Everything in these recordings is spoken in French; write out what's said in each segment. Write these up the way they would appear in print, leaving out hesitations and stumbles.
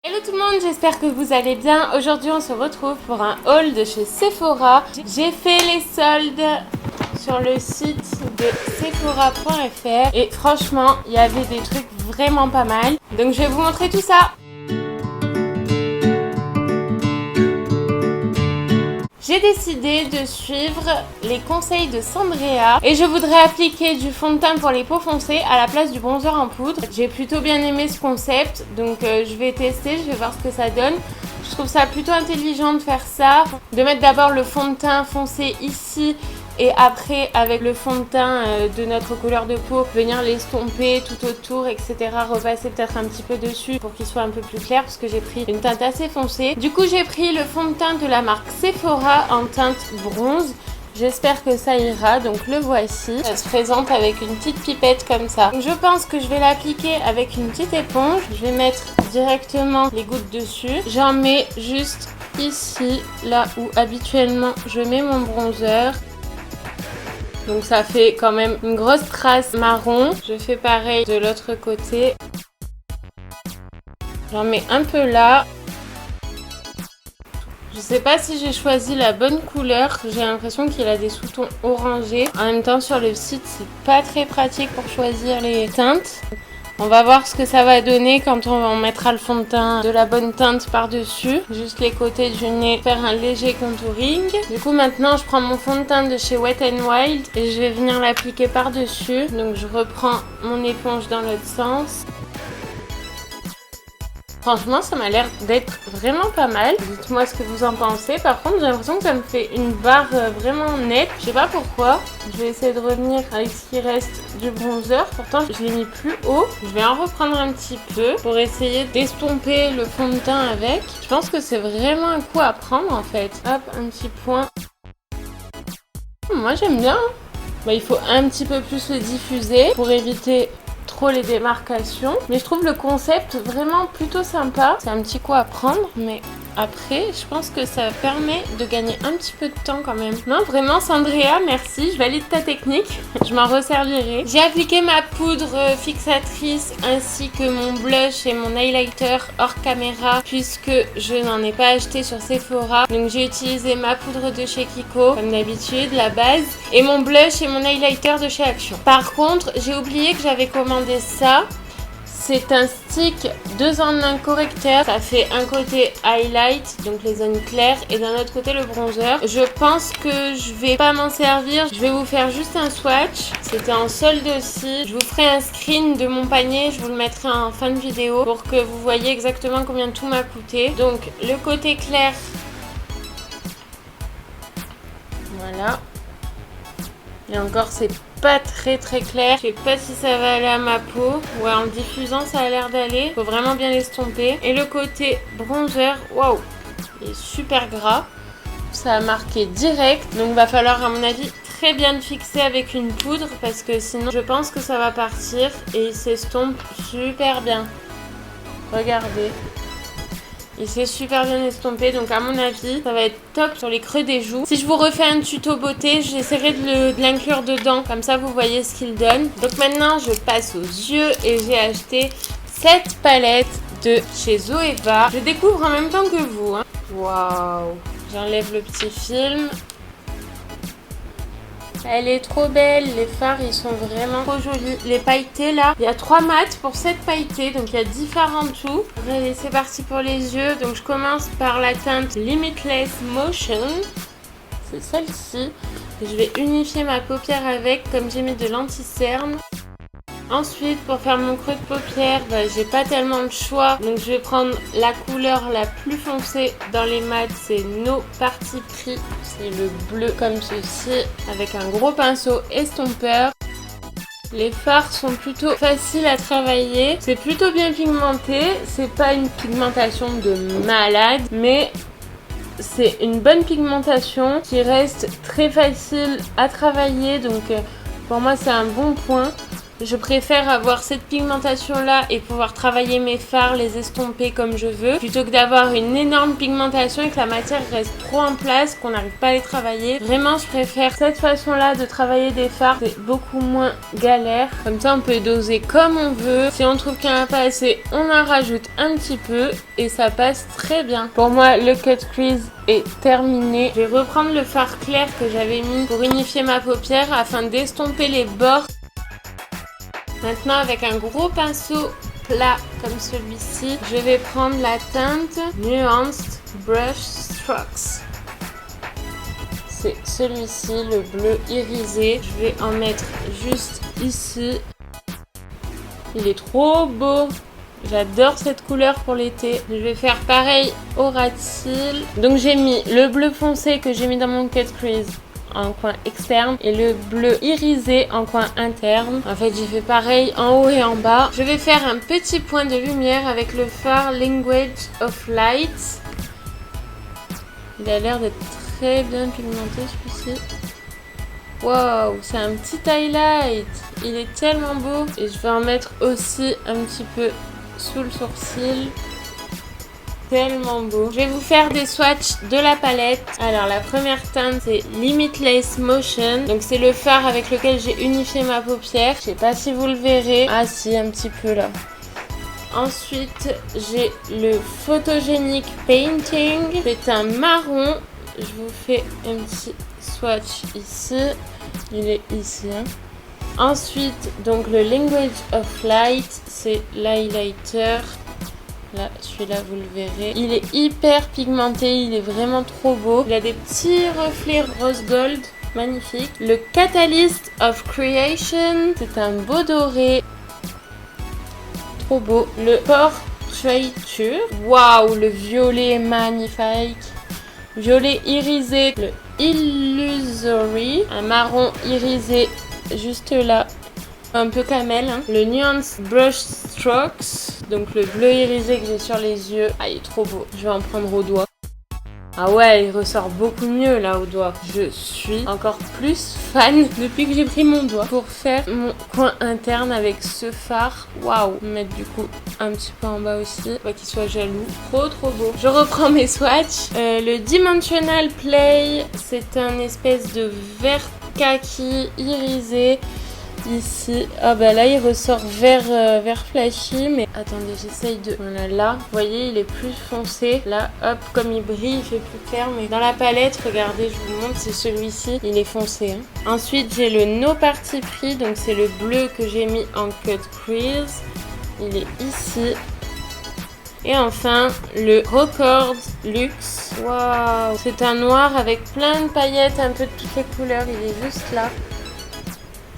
Hello tout le monde, j'espère que vous allez bien. Aujourd'hui on se retrouve pour un haul de chez Sephora. J'ai fait les soldes sur le site de sephora.fr et franchement il y avait des trucs vraiment pas mal. Donc je vais vous montrer tout ça. J'ai décidé de suivre les conseils de Sandrea et je voudrais appliquer du fond de teint pour les peaux foncées à la place du bronzer en poudre. J'ai plutôt bien aimé ce concept, donc je vais tester, je vais voir ce que ça donne. Je trouve ça plutôt intelligent de faire ça, de mettre d'abord le fond de teint foncé ici et après avec le fond de teint de notre couleur de peau, venir l'estomper tout autour, etc. Repasser peut-être un petit peu dessus pour qu'il soit un peu plus clair parce que j'ai pris une teinte assez foncée. Du coup j'ai pris le fond de teint de la marque Sephora en teinte bronze. J'espère que ça ira, donc le voici. Ça se présente avec une petite pipette comme ça. Donc, je pense que je vais l'appliquer avec une petite éponge. Je vais mettre directement les gouttes dessus. J'en mets juste ici, là où habituellement je mets mon bronzer. Donc ça fait quand même une grosse trace marron. Je fais pareil de l'autre côté. J'en mets un peu là. Je sais pas si j'ai choisi la bonne couleur. J'ai l'impression qu'il a des sous-tons orangés. En même temps sur le site c'est pas très pratique pour choisir les teintes. On va voir ce que ça va donner quand on mettra le fond de teint de la bonne teinte par-dessus. Juste les côtés du nez, faire un léger contouring. Du coup maintenant je prends mon fond de teint de chez Wet n Wild et je vais venir l'appliquer par-dessus. Donc je reprends mon éponge dans l'autre sens. Franchement, ça m'a l'air d'être vraiment pas mal. Dites-moi ce que vous en pensez. Par contre, j'ai l'impression que ça me fait une barre vraiment nette. Je sais pas pourquoi. Je vais essayer de revenir avec ce qui reste du bronzer. Pourtant, je l'ai mis plus haut. Je vais en reprendre un petit peu pour essayer d'estomper le fond de teint avec. Je pense que c'est vraiment un coup à prendre en fait. Hop, un petit point. Moi, j'aime bien. Bah, il faut un petit peu plus le diffuser pour éviter les démarcations, mais je trouve le concept vraiment plutôt sympa. C'est un petit coup à prendre, mais après je pense que ça permet de gagner un petit peu de temps quand même. Non, vraiment Sandrea, merci, je valide ta technique, je m'en resservirai. J'ai appliqué ma poudre fixatrice ainsi que mon blush et mon highlighter hors caméra puisque je n'en ai pas acheté sur Sephora. Donc j'ai utilisé ma poudre de chez Kiko comme d'habitude, la base, et mon blush et mon highlighter de chez Action. Par contre, j'ai oublié que j'avais commandé ça. C'est un stick 2 en 1 correcteur. Ça fait un côté highlight, donc les zones claires, et d'un autre côté le bronzer. Je pense que je vais pas m'en servir. Je vais vous faire juste un swatch. C'était en solde aussi. Je vous ferai un screen de mon panier. Je vous le mettrai en fin de vidéo pour que vous voyez exactement combien tout m'a coûté. Donc le côté clair. Voilà. Et encore c'est pas très clair. Je sais pas si ça va aller à ma peau. Ouais, en diffusant ça a l'air d'aller. Faut vraiment bien l'estomper. Et le côté bronzer, waouh, il est super gras. Ça a marqué direct. Donc va falloir à mon avis très bien le fixer avec une poudre parce que sinon je pense que ça va partir et il s'estompe super bien. Regardez. Il s'est super bien estompé, donc à mon avis, ça va être top sur les creux des joues. Si je vous refais un tuto beauté, j'essaierai de l'inclure dedans, comme ça vous voyez ce qu'il donne. Donc maintenant, je passe aux yeux et j'ai acheté cette palette de chez Zoeva. Je découvre en même temps que vous. Hein. Waouh! J'enlève le petit film. Elle est trop belle, les fards ils sont vraiment trop jolis. Les pailletés là, il y a 3 mats pour 7 pailletés, donc il y a 10 fards en tout. Allez, c'est parti pour les yeux. Donc je commence par la teinte Limitless Motion. C'est celle-ci. Je vais unifier ma paupière avec, comme j'ai mis de l'anti-cerne. Ensuite, pour faire mon creux de paupière, j'ai pas tellement de choix. Donc je vais prendre la couleur la plus foncée dans les mats, c'est No Parti Pris. C'est le bleu comme ceci, avec un gros pinceau estompeur. Les fards sont plutôt faciles à travailler. C'est plutôt bien pigmenté. C'est pas une pigmentation de malade, mais c'est une bonne pigmentation qui reste très facile à travailler. Donc pour moi, c'est un bon point. Je préfère avoir cette pigmentation-là et pouvoir travailler mes fards, les estomper comme je veux, plutôt que d'avoir une énorme pigmentation et que la matière reste trop en place, qu'on n'arrive pas à les travailler. Vraiment, je préfère cette façon-là de travailler des fards. C'est beaucoup moins galère. Comme ça, on peut doser comme on veut. Si on trouve qu'il n'y en a pas assez, on en rajoute un petit peu et ça passe très bien. Pour moi, le cut crease est terminé. Je vais reprendre le fard clair que j'avais mis pour unifier ma paupière afin d'estomper les bords. Maintenant, avec un gros pinceau plat comme celui-ci, je vais prendre la teinte Nuanced Brush Strokes. C'est celui-ci, le bleu irisé. Je vais en mettre juste ici. Il est trop beau. J'adore cette couleur pour l'été. Je vais faire pareil au ras de cils. Donc j'ai mis le bleu foncé que j'ai mis dans mon cut crease en coin externe et le bleu irisé en coin interne. En fait, j'ai fait pareil en haut et en bas. Je vais faire un petit point de lumière avec le fard Language of Light. Il a l'air d'être très bien pigmenté celui-ci. Waouh, c'est un petit highlight. Il est tellement beau. Et je vais en mettre aussi un petit peu sous le sourcil. Tellement beau. Je vais vous faire des swatchs de la palette. Alors la première teinte c'est Limitless Motion. Donc c'est le fard avec lequel j'ai unifié ma paupière. Je sais pas si vous le verrez. Ah si, un petit peu là. Ensuite j'ai le Photogenic Painting. C'est un marron. Je vous fais un petit swatch ici. Il est ici. Ensuite donc le Language of Light. C'est l'highlighter. Là, celui-là, vous le verrez. Il est hyper pigmenté, il est vraiment trop beau. Il a des petits reflets rose gold, magnifique. Le Catalyst of Creation, c'est un beau doré. Trop beau. Le Portraiture. Waouh, le violet est magnifique. Violet irisé. Le Illusory, un marron irisé juste là. Un peu camel, hein. Le Nuanced Brush Strokes, donc le bleu irisé que j'ai sur les yeux. Ah, il est trop beau. Je vais en prendre au doigt. Ah ouais, il ressort beaucoup mieux là au doigt. Je suis encore plus fan depuis que j'ai pris mon doigt pour faire mon coin interne avec ce fard. Waouh. Mettre du coup un petit peu en bas aussi, pas qu'il soit jaloux. Trop beau. Je reprends mes swatchs. Le Dimensional Play, c'est un espèce de vert kaki irisé. Ici, ah bah là il ressort vert flashy, mais attendez, j'essaye de... Voilà, là, vous voyez, il est plus foncé. Là, hop, comme il brille, il fait plus clair, mais dans la palette, regardez, je vous montre, c'est celui-ci, il est foncé. Hein. Ensuite, j'ai le No Parti Pris, donc c'est le bleu que j'ai mis en cut crease. Il est ici. Et enfin, le Record Luxe. Waouh, c'est un noir avec plein de paillettes, un peu de toutes les couleurs, il est juste là.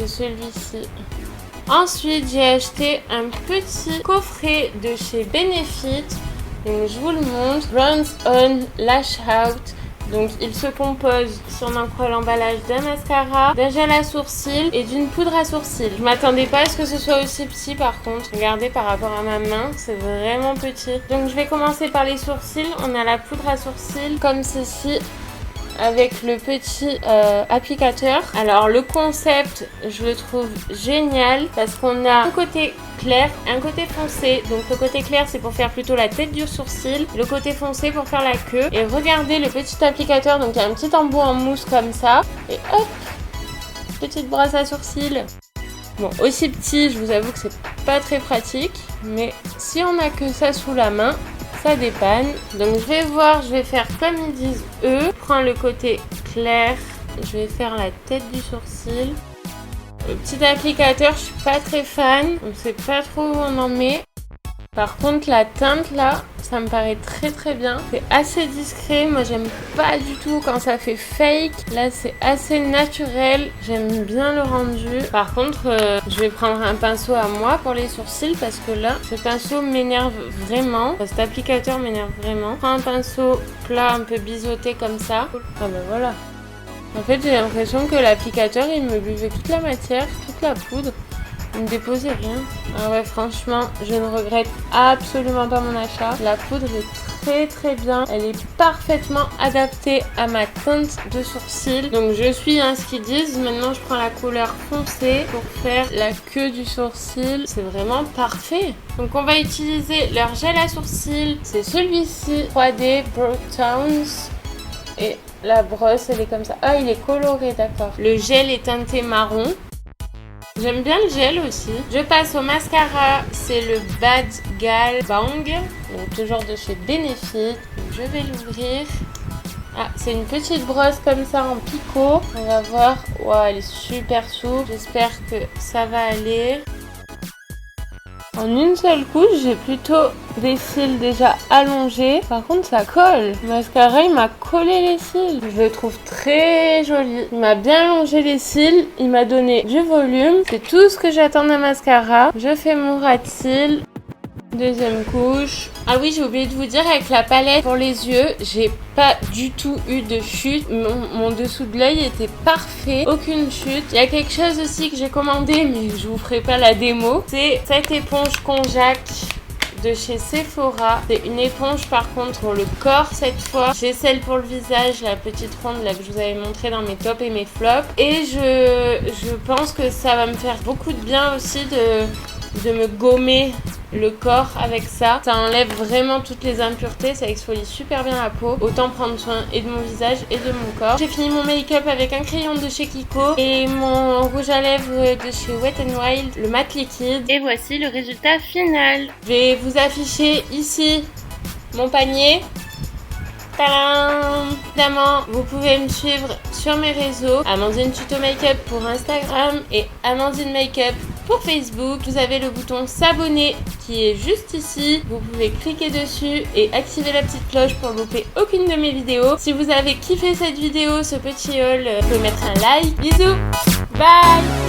C'est celui-ci. Ensuite, j'ai acheté un petit coffret de chez Benefit. Donc, je vous le montre. Bronze On Lash Out. Donc, il se compose, si on en croit l'emballage, d'un mascara, d'un gel à sourcils et d'une poudre à sourcils. Je m'attendais pas à ce que ce soit aussi petit par contre. Regardez par rapport à ma main, c'est vraiment petit. Donc, je vais commencer par les sourcils. On a la poudre à sourcils comme ceci, avec le petit applicateur. Alors le concept, je le trouve génial parce qu'on a un côté clair, un côté foncé. Donc le côté clair, c'est pour faire plutôt la tête du sourcil, le côté foncé pour faire la queue. Et regardez le petit applicateur, donc il y a un petit embout en mousse comme ça. Et hop, petite brosse à sourcils. Bon, aussi petit, je vous avoue que c'est pas très pratique, mais si on a que ça sous la main, ça dépanne. Donc je vais voir, je vais faire comme ils disent eux. Je prends le côté clair, je vais faire la tête du sourcil. Le petit applicateur, je suis pas très fan, on sait pas trop où on en met. Par contre la teinte là, ça me paraît très bien. C'est assez discret, moi j'aime pas du tout quand ça fait fake. Là c'est assez naturel, j'aime bien le rendu. Par contre, je vais prendre un pinceau à moi pour les sourcils parce que là, ce pinceau m'énerve vraiment. Enfin, cet applicateur m'énerve vraiment. Je prends un pinceau plat un peu biseauté comme ça. Ah bah voilà. En fait j'ai l'impression que l'applicateur il me buvait toute la matière, toute la poudre. Il me déposait rien. Ah ouais, franchement, je ne regrette absolument pas mon achat. La poudre est très bien. Elle est parfaitement adaptée à ma teinte de sourcils. Donc je suis ce qu'ils disent. Maintenant, je prends la couleur foncée pour faire la queue du sourcil. C'est vraiment parfait. Donc on va utiliser leur gel à sourcils. C'est celui-ci, 3D Brow Tones. Et la brosse, elle est comme ça. Ah, il est coloré, d'accord. Le gel est teinté marron. J'aime bien le gel aussi. Je passe au mascara. C'est le Bad Gal Bang. Donc toujours de chez Benefit. Donc, je vais l'ouvrir. Ah, c'est une petite brosse comme ça en picot. On va voir. Wow, elle est super souple. J'espère que ça va aller. En une seule couche, j'ai plutôt des cils déjà allongés. Par contre, ça colle. Le mascara, il m'a collé les cils. Je le trouve très joli. Il m'a bien allongé les cils. Il m'a donné du volume. C'est tout ce que j'attends d'un mascara. Je fais mon ras de cils. Deuxième couche. Ah oui, j'ai oublié de vous dire, avec la palette pour les yeux, j'ai pas du tout eu de chute. Mon dessous de l'œil était parfait. Aucune chute. Il y a quelque chose aussi que j'ai commandé, mais je vous ferai pas la démo. C'est cette éponge Conjac de chez Sephora. C'est une éponge par contre pour le corps cette fois. J'ai celle pour le visage, la petite ronde là que je vous avais montré dans mes tops et mes flops. Et je pense que ça va me faire beaucoup de bien aussi de me gommer le corps avec ça. Ça enlève vraiment toutes les impuretés, ça exfolie super bien la peau. Autant prendre soin et de mon visage et de mon corps. J'ai fini mon make-up avec un crayon de chez Kiko et mon rouge à lèvres de chez Wet n Wild, le mat liquide. Et voici le résultat final. Je vais vous afficher ici mon panier. Tadam! Évidemment, vous pouvez me suivre sur mes réseaux. Amandine Tuto Makeup pour Instagram et Amandine Makeup pour Facebook. Vous avez le bouton s'abonner qui est juste ici. Vous pouvez cliquer dessus et activer la petite cloche pour ne louper aucune de mes vidéos. Si vous avez kiffé cette vidéo, ce petit haul, vous pouvez mettre un like. Bisous! Bye!